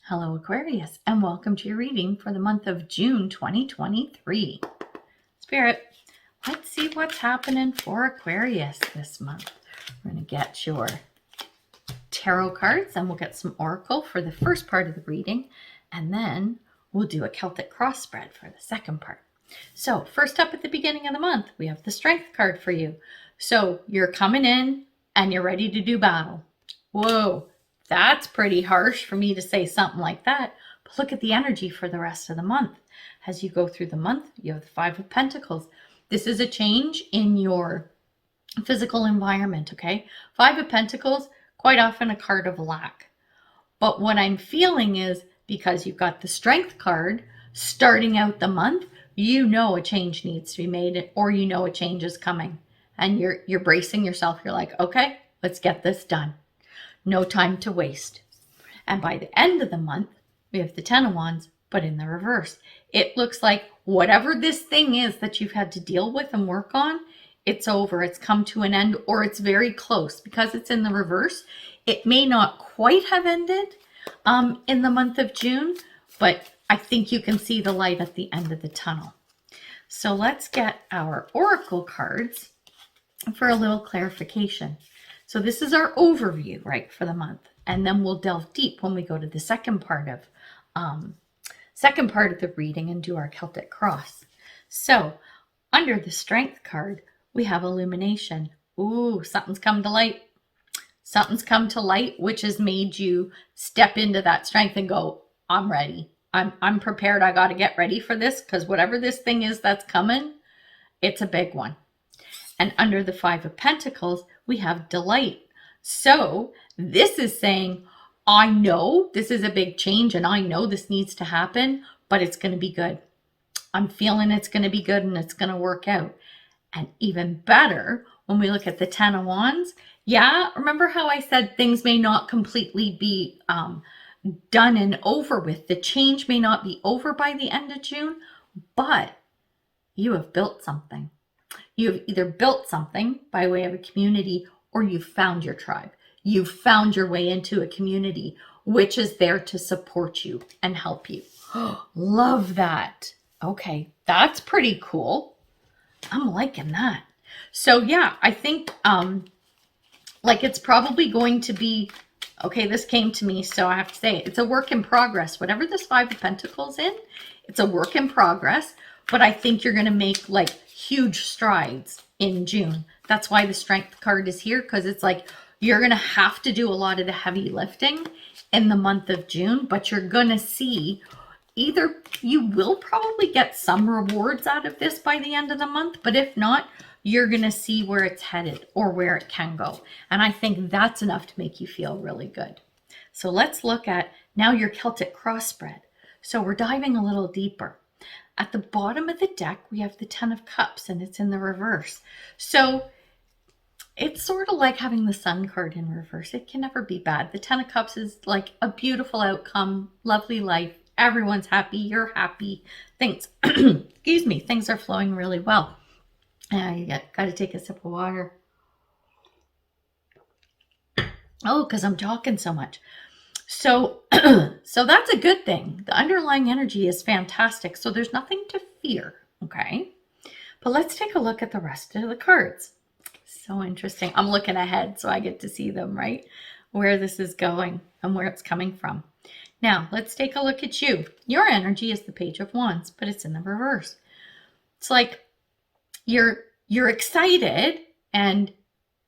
Hello Aquarius, and welcome to your reading for the month of June 2023. Spirit, let's see what's happening for Aquarius this month. We're going to get your tarot cards and we'll get some oracle for the first part of the reading, and then we'll do a Celtic cross spread for the second part. So first up at the beginning of the month, we have the Strength card for you. So you're coming in and you're ready to do battle. Whoa. That's pretty harsh for me to say something like that. But look at the energy for the rest of the month. As you go through the month, you have the Five of Pentacles. This is a change in your physical environment, okay? Five of Pentacles, quite often a card of lack. But what I'm feeling is because you've got the Strength card starting out the month, you know a change needs to be made, or you know a change is coming. And you're bracing yourself. You're like, okay, let's get this done. No time to waste. And by the end of the month, we have the Ten of Wands, but in the reverse. It looks like whatever this thing is that you've had to deal with and work on, it's over. It's come to an end, or it's very close. Because it's in the reverse, it may not quite have ended in the month of June, but I think you can see the light at the end of the tunnel. So let's get our oracle cards for a little clarification. So this is our overview, right, for the month. And then we'll delve deep when we go to the second part of the reading and do our Celtic cross. So under the Strength card, we have illumination. Ooh, something's come to light. Something's come to light, which has made you step into that strength and go, I'm ready. I'm prepared. I got to get ready for this, because whatever this thing is that's coming, it's a big one. And under the Five of Pentacles, we have delight. So this is saying, I know this is a big change and I know this needs to happen, but it's going to be good. I'm feeling it's going to be good and it's going to work out. And even better, when we look at the Ten of Wands, yeah, remember how I said things may not completely be done and over with. The change may not be over by the end of June, but you have built something. You've either built something by way of a community, or you've found your tribe. You've found your way into a community which is there to support you and help you. Love that. Okay, that's pretty cool. I'm liking that. So yeah, I think like it's probably going to be, okay, this came to me, so I have to say it's a work in progress. Whatever this Five of Pentacles in, it's a work in progress, but I think you're going to make like huge strides in June. That's why the Strength card is here, because it's like you're going to have to do a lot of the heavy lifting in the month of June, but you're going to see either you will probably get some rewards out of this by the end of the month, but if not, you're going to see where it's headed or where it can go. And I think that's enough to make you feel really good. So let's look at now your Celtic cross spread. So we're diving a little deeper. At the bottom of the deck, we have the Ten of Cups, and it's in the reverse. So it's sort of like having the Sun card in reverse. It can never be bad. The Ten of Cups is like a beautiful outcome, lovely life. Everyone's happy. You're happy. Things, excuse me, things are flowing really well. You got to take a sip of water. Oh, because I'm talking so much. So that's a good thing. The underlying energy is fantastic. So there's nothing to fear, okay? But let's take a look at the rest of the cards. So interesting. I'm looking ahead so I get to see them, right? Where this is going and where it's coming from. Now, let's take a look at you. Your energy is the Page of Wands, but it's in the reverse. It's like you're excited and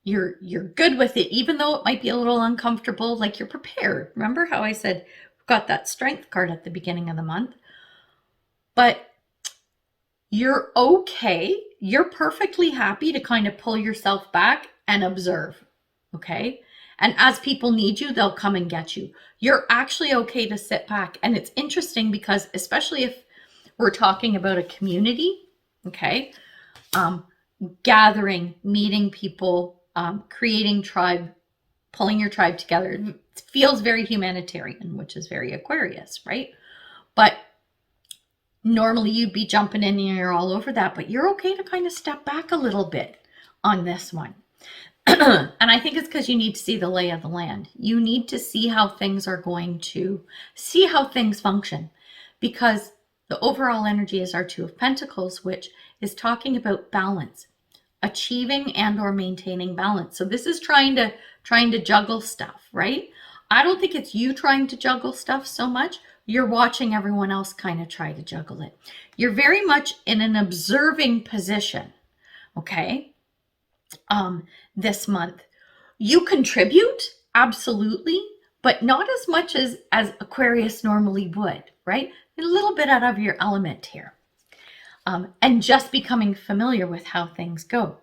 you're good with it, even though it might be a little uncomfortable, like you're prepared. Remember how I said we've got that Strength card at the beginning of the month? But you're okay. You're perfectly happy to kind of pull yourself back and observe, okay? And as people need you, they'll come and get you. You're actually okay to sit back. And it's interesting because especially if we're talking about a community, okay? Gathering, meeting people, creating tribe, pulling your tribe together. It feels very humanitarian, which is very Aquarius, right? But normally you'd be jumping in and you're all over that, but you're okay to kind of step back a little bit on this one. And I think it's because you need to see the lay of the land. You need to see how things are going to, see how things function. Because the overall energy is our Two of Pentacles, which is talking about balance, achieving and or maintaining balance. So this is trying to juggle stuff, right? I don't think it's you trying to juggle stuff so much. You're watching everyone else kind of try to juggle it. You're very much in an observing position, okay? This month. You contribute, absolutely, but not as much as Aquarius normally would, right? A little bit out of your element here. And just becoming familiar with how things go.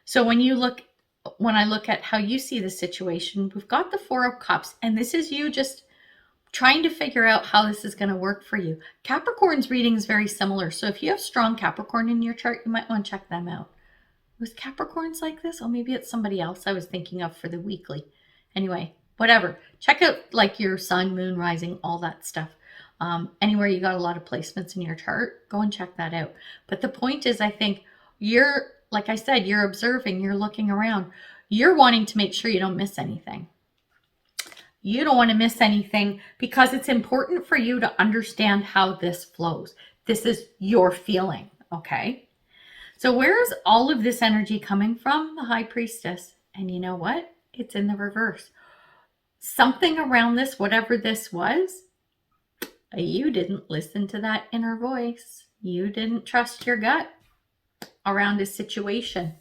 So when I look at how you see the situation, we've got the Four of Cups, and this is you just trying to figure out how this is going to work for you. Capricorn's reading is very similar. So if you have strong Capricorn in your chart, you might want to check them out. Was Capricorns like this? Oh, maybe it's somebody else I was thinking of for the weekly. Anyway, whatever. Check out like your sun, moon, rising, all that stuff. Anywhere you got a lot of placements in your chart, go and check that out. But the point is, I think you're, like I said, you're observing, you're looking around. You're wanting to make sure you don't miss anything. You don't want to miss anything because it's important for you to understand how this flows. This is your feeling, okay? So where is all of this energy coming from? The High Priestess. And you know what? It's in the reverse. Something around this, whatever this was, you didn't listen to that inner voice. You didn't trust your gut around a situation.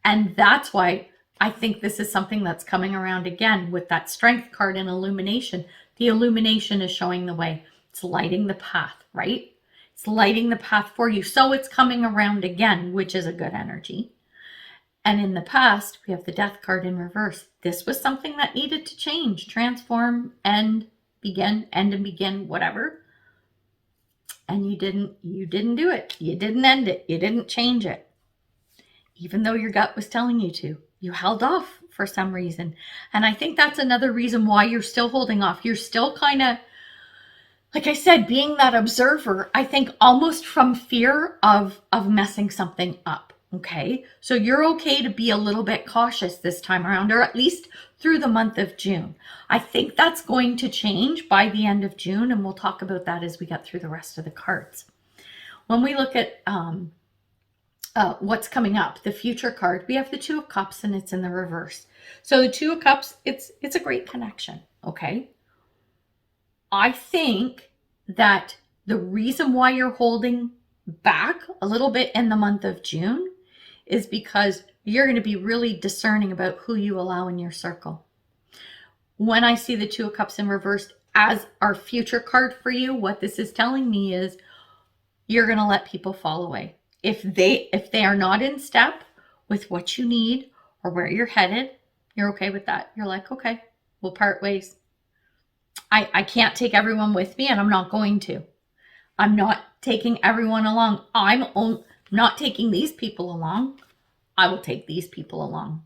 And that's why I think this is something that's coming around again with that Strength card and illumination. The illumination is showing the way. It's lighting the path, right? It's lighting the path for you. So it's coming around again, which is a good energy. And in the past, we have the Death card in reverse. This was something that needed to change, transform, end, begin, end and begin, whatever. And you didn't do it. You didn't end it. You didn't change it. Even though your gut was telling you to. You held off for some reason. And I think that's another reason why you're still holding off. You're still kind of, like I said, being that observer, I think almost from fear of messing something up, okay? So you're okay to be a little bit cautious this time around, or at least through the month of June. I think that's going to change by the end of June, and we'll talk about that as we get through the rest of the cards. When we look at what's coming up, the Future card, we have the Two of Cups, and it's in the reverse. So the Two of Cups, it's a great connection, okay? I think that the reason why you're holding back a little bit in the month of June is because you're going to be really discerning about who you allow in your circle. When I see the Two of Cups in reverse as our Future card for you, what this is telling me is you're going to let people fall away. If they are not in step with what you need or where you're headed, you're okay with that. You're like, okay, we'll part ways. I can't take everyone with me, and I'm not going to. I'm not taking everyone along. I'm not taking these people along. I will take these people along.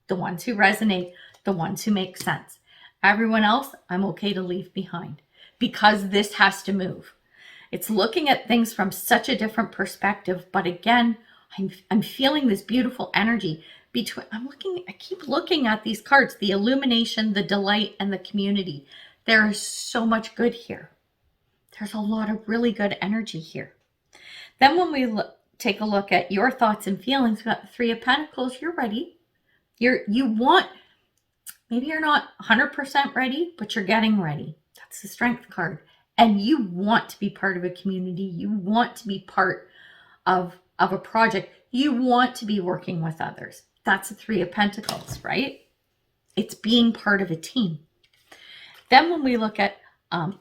The ones who resonate, the ones who make sense. Everyone else, I'm okay to leave behind because this has to move. It's looking at things from such a different perspective. But again, I'm feeling this beautiful energy between, I keep looking at these cards, the illumination, the delight, and the community. There is so much good here. There's a lot of really good energy here. Then when we take a look at your thoughts and feelings, we've got the Three of Pentacles. You're ready. Maybe you're not 100% ready, but you're getting ready. That's the Strength card. And you want to be part of a community. You want to be part of a project. You want to be working with others. That's the Three of Pentacles, right? It's being part of a team. Then when we look at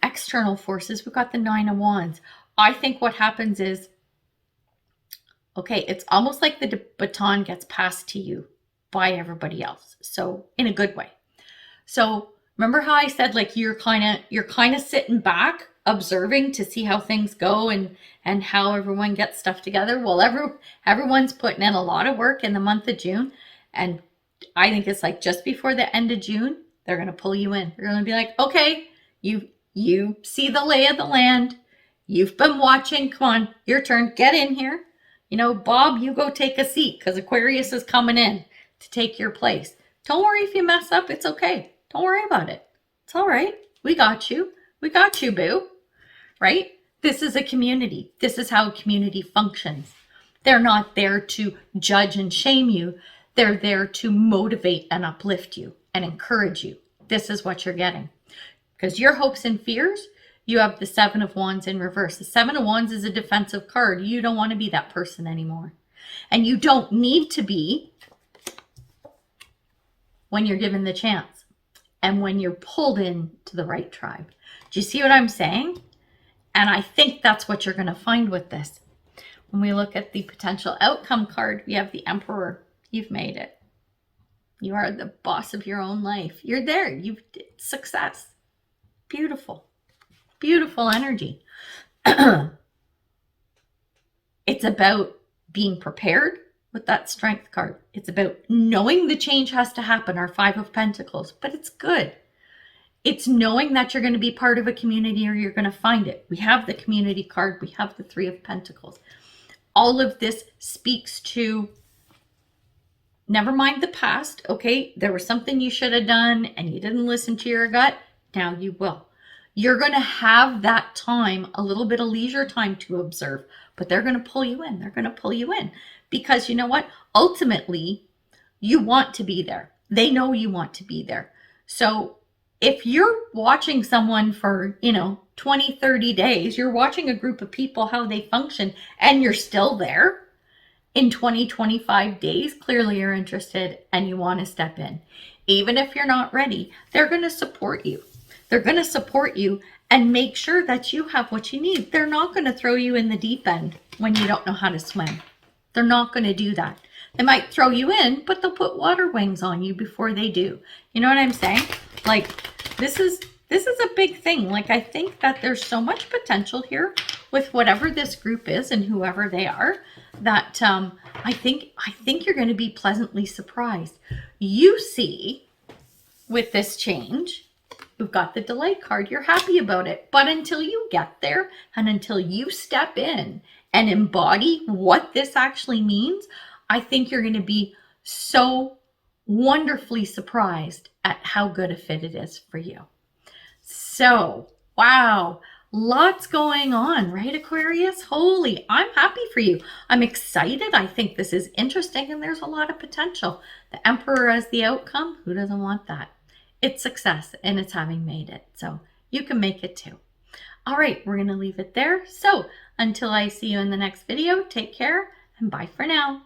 external forces, we've got the Nine of Wands. I think what happens is, okay, it's almost like the baton gets passed to you by everybody else. So in a good way. So remember how I said like you're kind of sitting back, observing to see how things go and how everyone gets stuff together. Well, everyone's putting in a lot of work in the month of June, and I think it's like just before the end of June, they're going to pull you in. They're going to be like, okay, you see the lay of the land. You've been watching. Come on, your turn. Get in here. You know, Bob, you go take a seat because Aquarius is coming in. to take your place. Don't worry if you mess up. It's okay. Don't worry about it. It's all right. We got you. We got you, boo. Right? This is a community. This is how a community functions. They're not there to judge and shame you. They're there to motivate and uplift you and encourage you. This is what you're getting. Because your hopes and fears, you have the Seven of Wands in reverse. The Seven of Wands is a defensive card. You don't want to be that person anymore. And you don't need to be when you're given the chance and when you're pulled into the right tribe. Do you see what I'm saying? And I think that's what you're going to find with this. When we look at the potential outcome card, we have the Emperor. You've made it. You are the boss of your own life. You're there. You've success. Beautiful. Beautiful energy. It's about being prepared with that Strength card. It's about knowing the change has to happen, our Five of Pentacles, but it's good. It's knowing that you're going to be part of a community or you're going to find it. We have the community card. We have the Three of Pentacles. All of this speaks to, never mind the past. Okay, there was something you should have done and you didn't listen to your gut. Now you will. You're going to have that time, a little bit of leisure time to observe, but they're going to pull you in. They're going to pull you in because you know what? Ultimately, you want to be there. They know you want to be there. So if you're watching someone for, 20, 30 days, you're watching a group of people, how they function, and you're still there in 20, 25 days, clearly you're interested and you want to step in. Even if you're not ready, they're going to support you. They're going to support you and make sure that you have what you need. They're not going to throw you in the deep end when you don't know how to swim. They're not going to do that. They might throw you in, but they'll put water wings on you before they do. You know what I'm saying? Like, this is a big thing. Like, I think that there's so much potential here with whatever this group is and whoever they are, that I think you're going to be pleasantly surprised. You see, with this change, you've got the delay card. You're happy about it. But until you get there and until you step in and embody what this actually means, I think you're going to be so wonderfully surprised at how good a fit it is for you. So, wow, lots going on, right, Aquarius? Holy, I'm happy for you. I'm excited. I think this is interesting and there's a lot of potential. The Emperor as the outcome, who doesn't want that? It's success and it's having made it. So you can make it too. All right, we're going to leave it there. So until I see you in the next video, take care and bye for now.